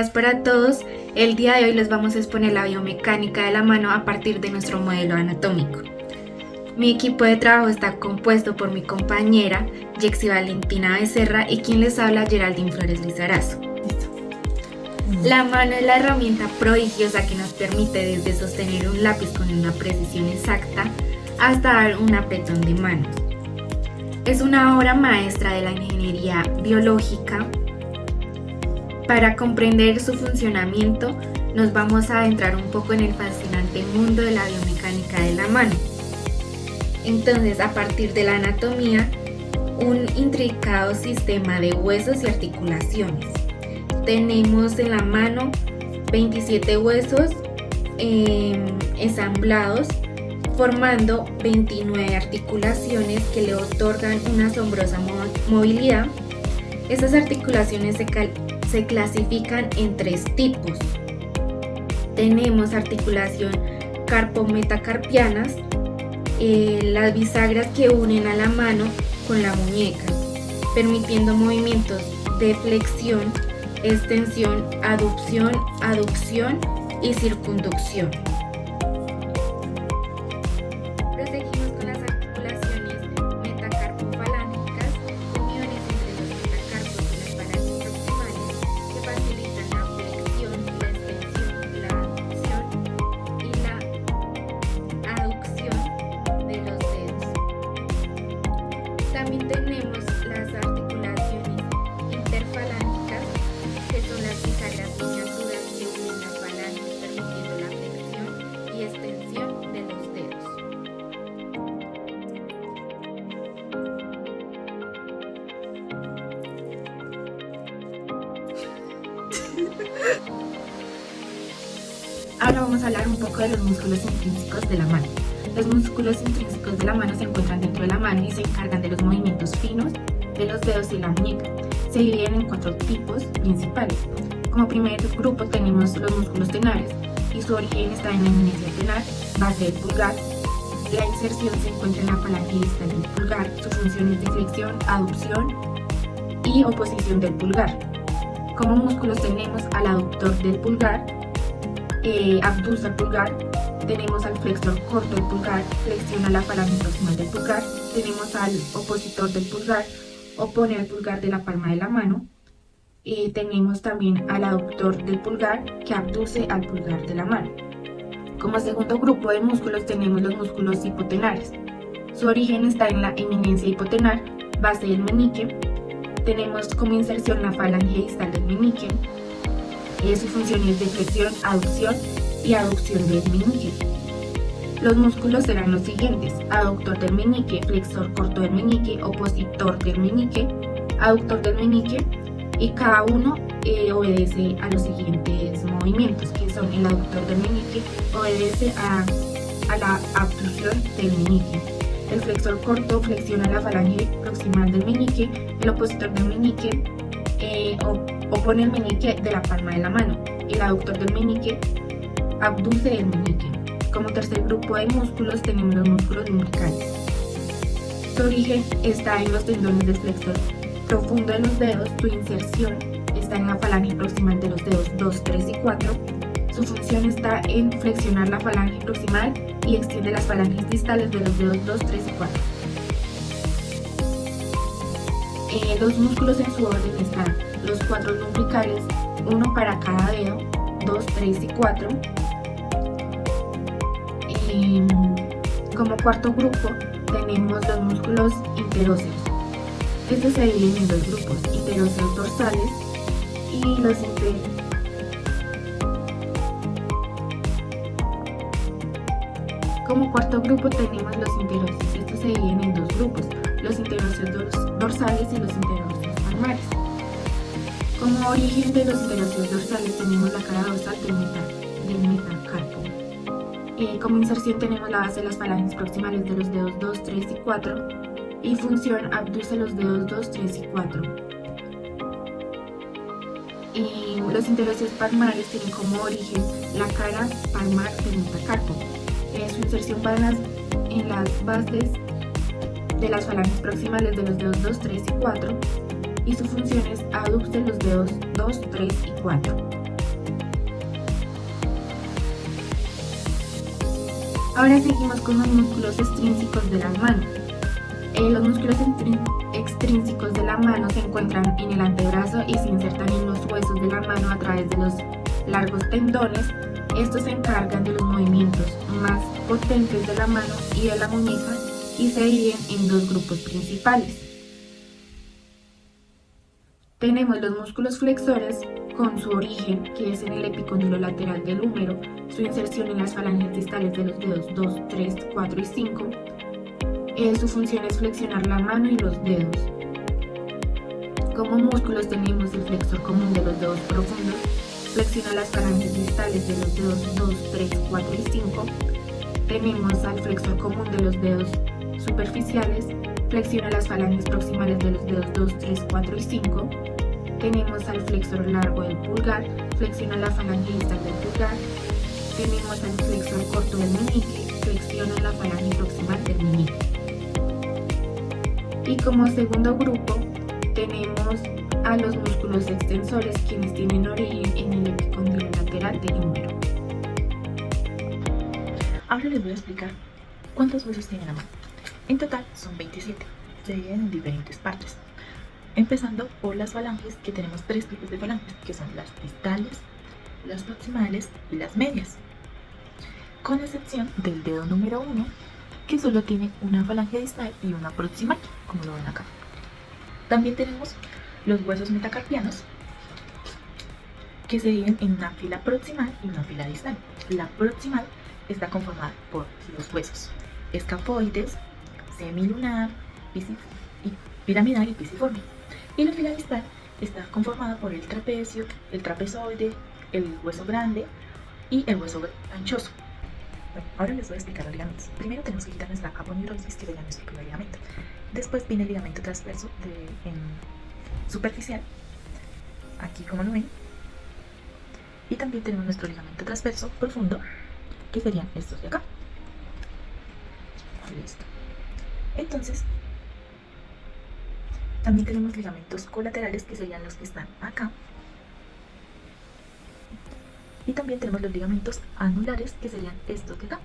Buenas para todos. El día de hoy les vamos a exponer la biomecánica de la mano a partir de nuestro modelo anatómico. Mi equipo de trabajo está compuesto por mi compañera Yexi Valentina Becerra y quien les habla, Geraldine Flores Lizarazo. La mano es la herramienta prodigiosa que nos permite desde sostener un lápiz con una precisión exacta hasta dar un apretón de manos. Es una obra maestra de la ingeniería biológica. Para comprender su funcionamiento, nos vamos a adentrar un poco en el fascinante mundo de la biomecánica de la mano. Entonces, a partir de la anatomía, un intricado sistema de huesos y articulaciones. Tenemos en la mano 27 huesos ensamblados, formando 29 articulaciones que le otorgan una asombrosa movilidad. Estas articulaciones se clasifican en tres tipos. Tenemos articulación carpo-metacarpianas, las bisagras que unen a la mano con la muñeca, permitiendo movimientos de flexión, extensión, aducción, aducción y circunducción. Proseguimos con las articulaciones metacarpofalángicas, uniones entre los metacarpos y las falanges proximales que facilitan la flexión, la extensión, la aducción y la aducción de los dedos. También tenemos las articulaciones interfalángicas, que son las bisagras miniaturas que unen las falanges permitiendo la flexión y extensión de los dedos. Ahora vamos a hablar un poco de los músculos intrínsecos de la mano. Los músculos intrínsecos de la mano se encuentran dentro de la mano y se encargan de los movimientos finos de los dedos y la muñeca. Se dividen en 4 tipos principales. Como primer grupo tenemos los músculos tenares y su origen está en la eminencia tenar, base del pulgar. La inserción se encuentra en la falange distal del pulgar. Su función es de flexión, aducción y oposición del pulgar. Como músculos tenemos al aductor del pulgar, abduce el pulgar, tenemos al flexor corto del pulgar, flexiona la falange proximal del pulgar, tenemos al opositor del pulgar, opone el pulgar de la palma de la mano, tenemos también al aductor del pulgar que abduce al pulgar de la mano. Como segundo grupo de músculos tenemos los músculos hipotenares. Su origen está en la eminencia hipotenar, base del meñique. Tenemos como inserción la falange distal del meñique. Su función es de flexión, aducción y aducción del meñique. Los músculos serán los siguientes: aductor del meñique, flexor corto del meñique, opositor del meñique, aductor del meñique, y cada uno obedece a los siguientes movimientos, que son: el aductor del meñique obedece a la abducción del meñique, el flexor corto flexiona la falange proximal del meñique, el opositor del meñique opone el meñique de la palma de la mano, el aductor del meñique abduce el meñique. Como tercer grupo de músculos tenemos los músculos lumbricales. Su origen está en los tendones del flexor profundo de los dedos. Su inserción está en la falange proximal de los dedos 2, 3 y 4. Su función está en flexionar la falange proximal y extiende las falanges distales de los dedos 2, 3 y 4. Los músculos en su orden están los 4 lumbricales, uno para cada dedo, 2, 3 y 4. Como cuarto grupo tenemos los músculos interóseos. Estos se dividen en 2 grupos: interóseos dorsales y los Como cuarto grupo tenemos los interóseos. Estos se dividen en 2 grupos: los interóseos dorsales y los interóseos palmares. Como origen de los interóseos dorsales tenemos la cara dorsal del metacarpo. Como inserción tenemos la base de las falanges proximales de los dedos 2, 3 y 4, y función: abduce los dedos 2, 3 y 4. Los interóseos palmares tienen como origen la cara palmar del metacarpo. Su inserción va en las bases de las falanges proximales de los dedos 2, 3 y 4, y su función es aducte los dedos 2, 3 y 4. Ahora seguimos con los músculos extrínsecos de las manos. Los músculos extrínsecos de la mano se encuentran en el antebrazo y se insertan en los huesos de la mano a través de los largos tendones. Estos se encargan de los movimientos más potentes de la mano y de la muñeca y se dividen en dos grupos principales. Tenemos los músculos flexores con su origen, que es en el epicóndilo lateral del húmero, su inserción en las falanges distales de los dedos 2, 3, 4 y 5. Su función es flexionar la mano y los dedos. Como músculos tenemos el flexor común de los dedos profundos, flexiona las falanges distales de los dedos 2, 3, 4 y 5. Tenemos al flexor común de los dedos superficiales, flexiona las falanges proximales de los dedos 2, 3, 4 y 5. Tenemos al flexor largo del pulgar, flexiona la falange distal del pulgar. Tenemos al flexor corto del meñique, flexiona la falange proximal del meñique. Y como segundo grupo tenemos a los músculos extensores, quienes tienen origen en el epicóndilo lateral del húmero. Ahora les voy a explicar cuántos huesos tiene la mano. En total son 27, se dividen en diferentes partes. Empezando por las falanges, que tenemos tres tipos de falanges, que son las distales, las proximales y las medias. Con excepción del dedo número 1, que solo tiene una falange distal y una proximal, como lo ven acá. También tenemos los huesos metacarpianos, que se dividen en una fila proximal y una fila distal. La proximal está conformada por los huesos escafoides, semilunar, piramidal y pisiforme. Y la fila distal está conformada por el trapecio, el trapezoide, el hueso grande y el hueso anchoso. Bueno, ahora les voy a explicar los ligamentos. Primero tenemos que quitar nuestra aponeurosis, que sería nuestro primer ligamento. Después viene el ligamento transverso superficial, aquí como lo ven. Y también tenemos nuestro ligamento transverso profundo, que serían estos de acá. Listo. Entonces, también tenemos ligamentos colaterales, que serían los que están acá. Y también tenemos los ligamentos anulares, que serían estos de acá.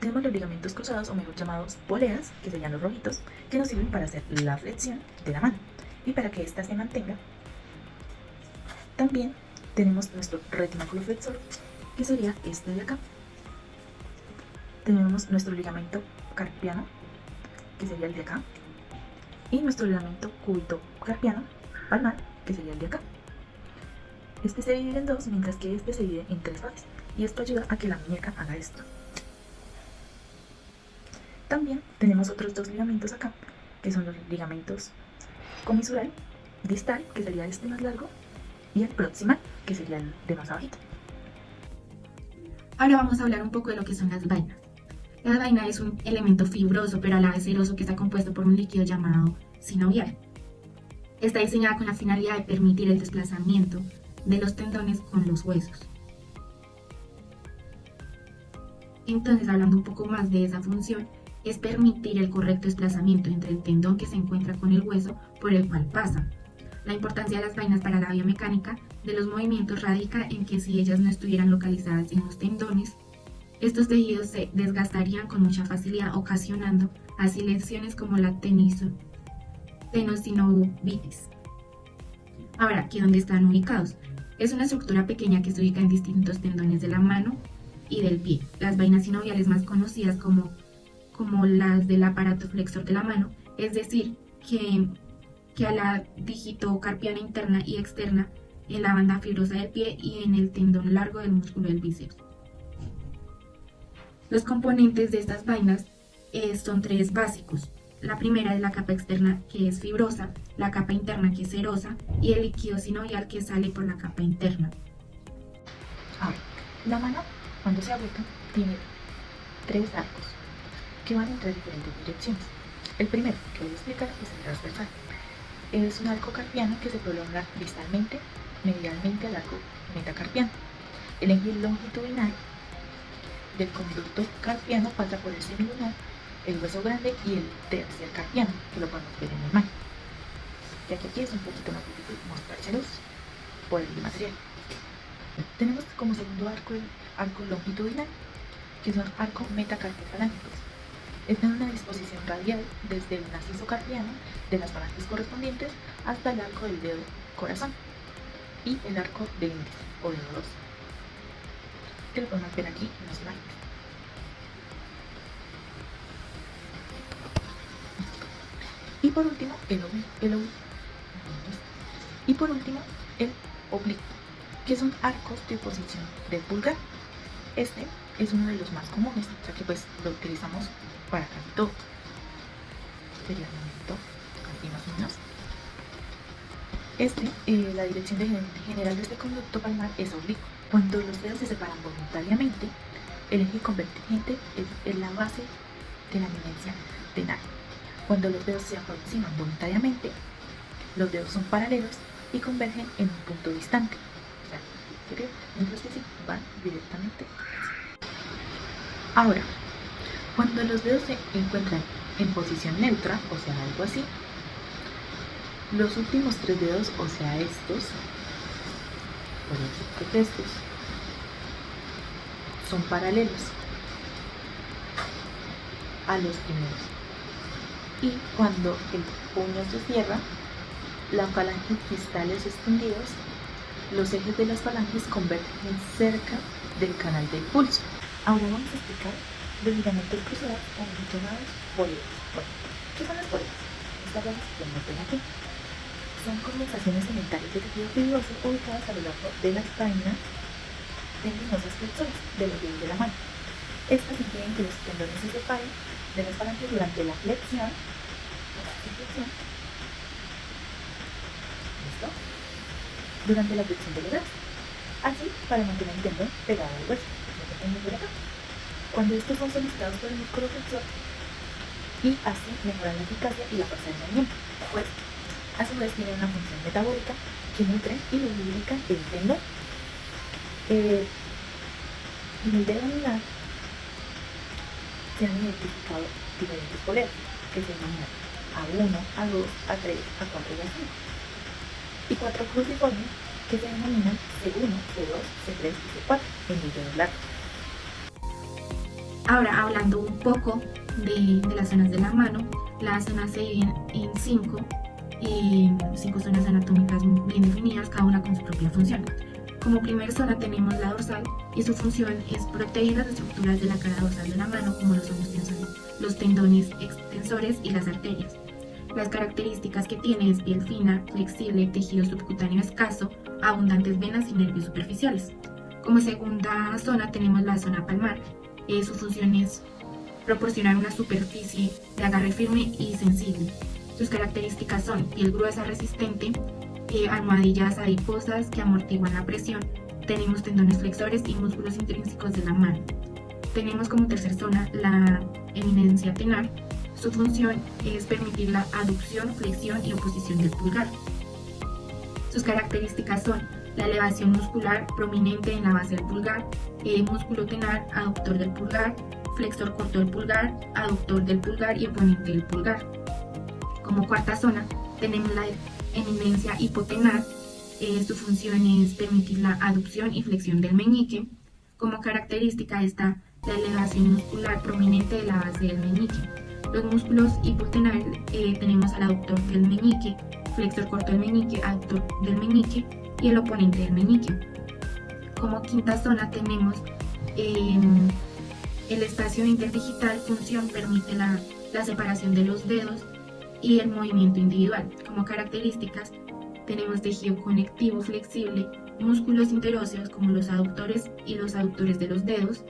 Tenemos los ligamentos cruzados, o mejor llamados poleas, que serían los rojitos, que nos sirven para hacer la flexión de la mano y para que ésta se mantenga. También tenemos nuestro retináculo flexor, que sería este de acá. Tenemos nuestro ligamento carpiano, que sería el de acá, y nuestro ligamento cúbito carpiano palmar, que sería el de acá. Este se divide en dos, mientras que este se divide en tres partes, y esto ayuda a que la muñeca haga esto. También tenemos otros dos ligamentos acá, que son los ligamentos comisural distal, que sería este más largo, y el proximal, que sería el de más abajito. Ahora vamos a hablar un poco de lo que son las vainas. La vaina es un elemento fibroso pero a la vez ceroso, que está compuesto por un líquido llamado sinovial. Está diseñada con la finalidad de permitir el desplazamiento de los tendones con los huesos. Entonces, hablando un poco más de esa función, es permitir el correcto desplazamiento entre el tendón que se encuentra con el hueso por el cual pasa. La importancia de las vainas para la biomecánica de los movimientos radica en que si ellas no estuvieran localizadas en los tendones, estos tejidos se desgastarían con mucha facilidad, ocasionando así lesiones como la tenosinovitis. Ahora, ¿aquí dónde están ubicados? Es una estructura pequeña que se ubica en distintos tendones de la mano y del pie. Las vainas sinoviales más conocidas como las del aparato flexor de la mano, es decir, que a la digitocarpiana interna y externa, en la banda fibrosa del pie y en el tendón largo del músculo del bíceps. Los componentes de estas vainas son tres básicos. La primera es la capa externa, que es fibrosa, la capa interna, que es serosa, y el líquido sinovial, que sale por la capa interna. Ahora, la mano, cuando se agota, tiene tres arcos que van en tres diferentes direcciones. El primero que voy a explicar es el transversal. Es un arco carpiano que se prolonga distalmente, medialmente al arco metacarpiano. El eje longitudinal del conducto carpiano pasa por el semilunar, el hueso grande y el tercer carpiano, que lo podemos ver en la imagen, ya que aquí es un poquito más difícil mostrárselos por el material. Tenemos como segundo arco arcos longitudinales, que son arcos metacarpiofalángicos. Están en una disposición radial desde el macizo carpiano de las falanges correspondientes hasta el arco del dedo corazón y el arco del índice o dedo 2, que lo podemos ver aquí en las imágenes. Y por último, el oblicuo, que son arcos de oposición del pulgar. Este es uno de los más comunes, ya que pues lo utilizamos para casi todo. Sería el momento, así más o menos. La dirección general de este conducto palmar es oblicuo. Cuando los dedos se separan voluntariamente, el eje convergente es la base de la eminencia tenar. Cuando los dedos se aproximan voluntariamente, los dedos son paralelos y convergen en un punto distante. O sea, mientras que sí, van directamente así. Ahora, cuando los dedos se encuentran en posición neutra, o sea, algo así, los últimos 3 dedos, o sea, estos son paralelos a los primeros. Y cuando el puño se cierra, la falange cristales extendidos, los ejes de las falanges convergen cerca del canal del pulso. Ahora vamos a explicar los ligamentos cruzados o llamados bólidos. Bueno, ¿qué son las bólidas? Estas ramas que ven aquí son condensaciones cementarias de tejido fibroso ubicadas a lo largo de las vainas tendinosas flexores de los dedos de la mano. Estas impiden que los tendones se separen de las falanges durante la flexión. ¿Listo? Durante la flexión de los dedos. Así, para mantener el tendón pegado al hueso. Cuando estos son solicitados por el músculo flexor, y así mejoran la eficacia y la fuerza del movimiento, pues a su vez tienen una función metabólica que nutre y lubrica el tendón. En el dedo anular se han identificado diferentes poleas que se denominan A1, A2, A3, A4 y A5, y 4 cruciformes que se denominan C1, C2, C3 y C4 en los dedos largos. Ahora, hablando un poco de las zonas de la mano, las zonas se dividen en 5 zonas anatómicas bien definidas, cada una con su propia función. Como primera zona tenemos la dorsal, y su función es proteger las estructuras de la cara dorsal de la mano, como los tendones extensores y las arterias. Las características que tiene es piel fina, flexible, tejido subcutáneo escaso, abundantes venas y nervios superficiales. Como segunda zona tenemos la zona palmar. Su función es proporcionar una superficie de agarre firme y sensible. Sus características son piel gruesa resistente, almohadillas adiposas que amortiguan la presión. Tenemos tendones flexores y músculos intrínsecos de la mano. Tenemos como tercera zona la eminencia tenar. Su función es permitir la aducción, flexión y oposición del pulgar. Sus características son la elevación muscular prominente en la base del pulgar, músculo tenar, aductor del pulgar, flexor corto del pulgar, aductor del pulgar y oponente del pulgar. Como cuarta zona tenemos la eminencia hipotenar. Su función es permitir la aducción y flexión del meñique. Como característica está la elevación muscular prominente de la base del meñique. Los músculos hipotenar tenemos al aductor del meñique, flexor corto del meñique, aductor del meñique y el oponente del meñique. Como quinta zona tenemos el espacio interdigital. Función permite la separación de los dedos y el movimiento individual. Como características tenemos tejido conectivo flexible, músculos interóseos como los aductores y los aductores de los dedos.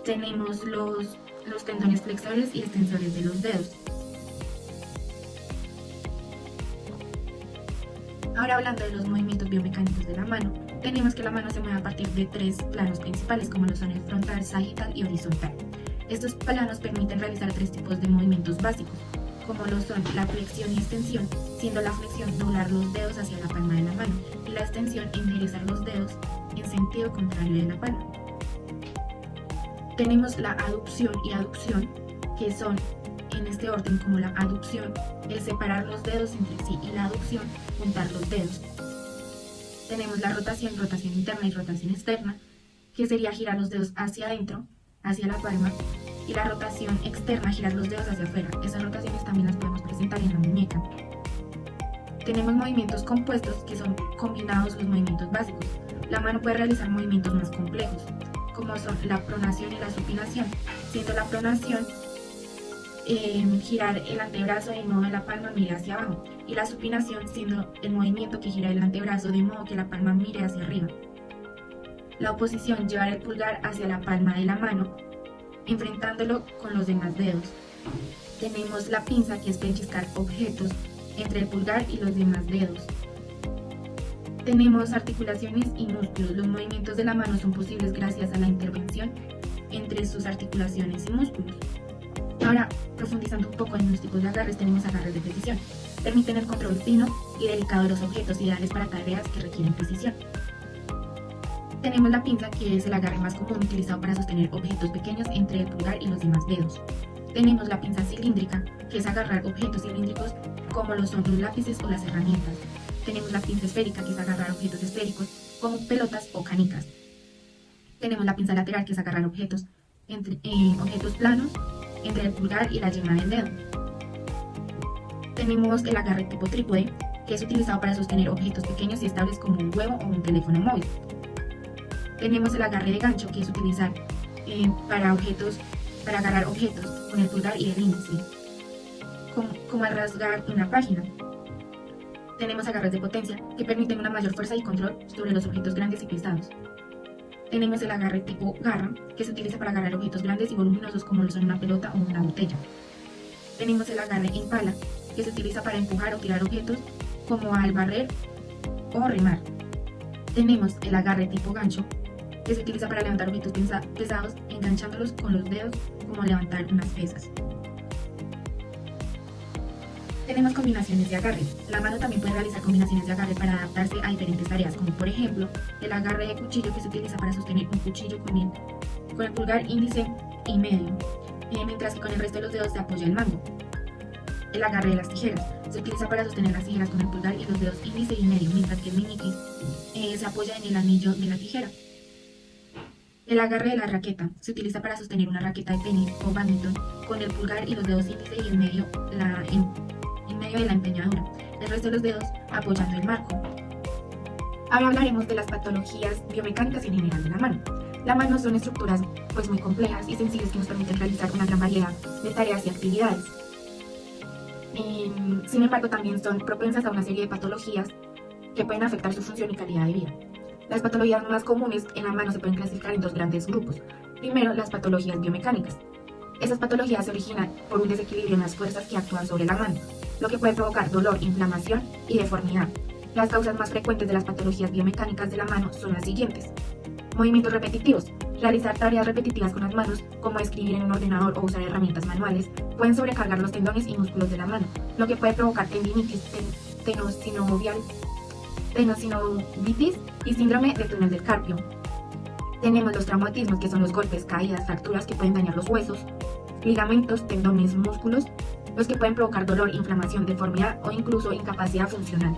Tenemos los tendones flexores y extensores de los dedos. Ahora, hablando de los movimientos biomecánicos de la mano, tenemos que la mano se mueve a partir de 3 planos principales, como lo son el frontal, sagital y horizontal. Estos planos permiten realizar 3 tipos de movimientos básicos, como lo son la flexión y extensión, siendo la flexión doblar los dedos hacia la palma de la mano y la extensión enderezar los dedos en sentido contrario de la palma. Tenemos la aducción y aducción, que son en este orden, como la aducción, el separar los dedos entre sí, y la aducción, juntar los dedos. Tenemos la rotación interna y rotación externa, que sería girar los dedos hacia adentro, hacia la palma, y la rotación externa, girar los dedos hacia afuera. Esas rotaciones también las podemos presentar en la muñeca. Tenemos movimientos compuestos, que son combinados los movimientos básicos. La mano puede realizar movimientos más complejos, como son la pronación y la supinación, siendo la pronación girar el antebrazo de modo que la palma mire hacia abajo, y la supinación siendo el movimiento que gira el antebrazo de modo que la palma mire hacia arriba. La oposición, llevar el pulgar hacia la palma de la mano, enfrentándolo con los demás dedos. Tenemos la pinza, que es pellizcar objetos entre el pulgar y los demás dedos. Tenemos articulaciones y músculos. Los movimientos de la mano son posibles gracias a la intervención entre sus articulaciones y músculos. Ahora, profundizando un poco en los tipos de agarres, tenemos agarres de precisión. Permiten el control fino y delicado de los objetos, ideales para tareas que requieren precisión. Tenemos la pinza, que es el agarre más común utilizado para sostener objetos pequeños entre el pulgar y los demás dedos. Tenemos la pinza cilíndrica, que es agarrar objetos cilíndricos como lo son los lápices o las herramientas. Tenemos la pinza esférica, que es agarrar objetos esféricos como pelotas o canicas. Tenemos la pinza lateral, que es agarrar objetos planos entre el pulgar y la yema del dedo. Tenemos el agarre tipo trípode, que es utilizado para sostener objetos pequeños y estables como un huevo o un teléfono móvil. Tenemos el agarre de gancho, que es utilizar para agarrar objetos con el pulgar y el índice, como al rasgar una página. Tenemos agarres de potencia, que permiten una mayor fuerza y control sobre los objetos grandes y pesados. Tenemos el agarre tipo garra, que se utiliza para agarrar objetos grandes y voluminosos como lo son una pelota o una botella. Tenemos el agarre en pala, que se utiliza para empujar o tirar objetos como al barrer o remar. Tenemos el agarre tipo gancho, que se utiliza para levantar objetos pesados enganchándolos con los dedos, como levantar unas pesas. Tenemos combinaciones de agarre. La mano también puede realizar combinaciones de agarre para adaptarse a diferentes tareas, como por ejemplo el agarre de cuchillo, que se utiliza para sostener un cuchillo con el pulgar, índice y medio, mientras que con el resto de los dedos se apoya el mango. El agarre de las tijeras se utiliza para sostener las tijeras con el pulgar y los dedos índice y medio, mientras que el meñique se apoya en el anillo de la tijera. El agarre de la raqueta se utiliza para sostener una raqueta de tenis o bádminton con el pulgar y los dedos índice y el medio en medio de la empeñadura, el resto de los dedos apoyando el marco. Ahora hablaremos de las patologías biomecánicas en general de la mano. La mano son estructuras muy complejas y sencillas que nos permiten realizar una gran variedad de tareas y actividades. Sin embargo, también son propensas a una serie de patologías que pueden afectar su función y calidad de vida. Las patologías más comunes en la mano se pueden clasificar en dos grandes grupos. Primero, las patologías biomecánicas. Esas patologías se originan por un desequilibrio en las fuerzas que actúan sobre la mano, lo que puede provocar dolor, inflamación y deformidad. Las causas más frecuentes de las patologías biomecánicas de la mano son las siguientes. Movimientos repetitivos. Realizar tareas repetitivas con las manos, como escribir en un ordenador o usar herramientas manuales, pueden sobrecargar los tendones y músculos de la mano, lo que puede provocar tendinitis, tenosinovitis y síndrome de túnel del carpio. Tenemos los traumatismos, que son los golpes, caídas, fracturas que pueden dañar los huesos, ligamentos, tendones, músculos, los que pueden provocar dolor, inflamación, deformidad o incluso incapacidad funcional.